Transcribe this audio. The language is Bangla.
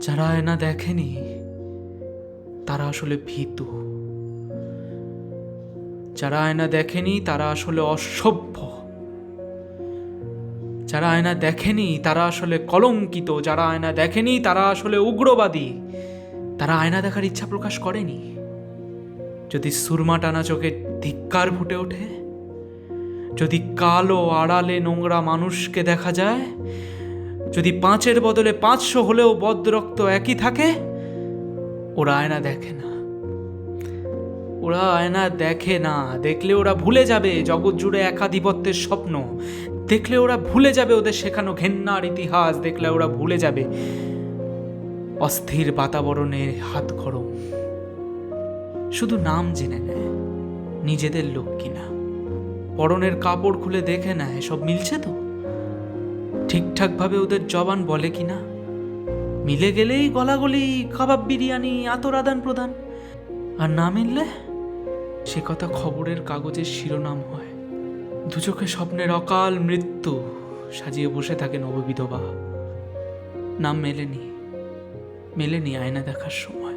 যারা আয়না দেখেনি তারা আসলে ভীতু। যারা আয়না দেখেনি তারা আসলে অসভ্য। যারা আয়না দেখেনি তারা আসলে কলঙ্কিত। যারা আয়না দেখেনি তারা আসলে উগ্রবাদী। তারা আয়না দেখার ইচ্ছা প্রকাশ করেনি। যদি সুরমা টানা চোখে ধিক্কার ফুটে ওঠে, যদি কালো আড়ালে নোংরা মানুষকে দেখা যায়, যদি 5-এর বদলে 500 হলেও বদরক্ত একই থাকে, ওরা আয়না দেখে না। ওরা আয়না দেখে না। দেখলে ওরা ভুলে যাবে জগৎ জুড়ে একাধিপত্যের স্বপ্ন। দেখলে ওরা ভুলে যাবে ওদের শেখানো ঘেন্নার ইতিহাস। দেখলে ওরা ভুলে যাবে অস্থির বাতাবরণে হাত গরম। শুধু নাম জেনে নেয়, নিজেদের লোক কিনা। পরনের কাপড় খুলে দেখে নেয় সব মিলছে তো, ঠিকঠাকভাবে ওদের জবান বলে কিনা। মিলে গেলেই গলাগলি, কাবাব বিরিয়ানি, আতর আদান প্রদান। আর না মিললে সে কথা খবরের কাগজের শিরোনাম হয়। দুচোখে স্বপ্নের অকাল মৃত্যু সাজিয়ে বসে থাকে নববিধবা। নাম মেলেনি আয়না দেখার সময়।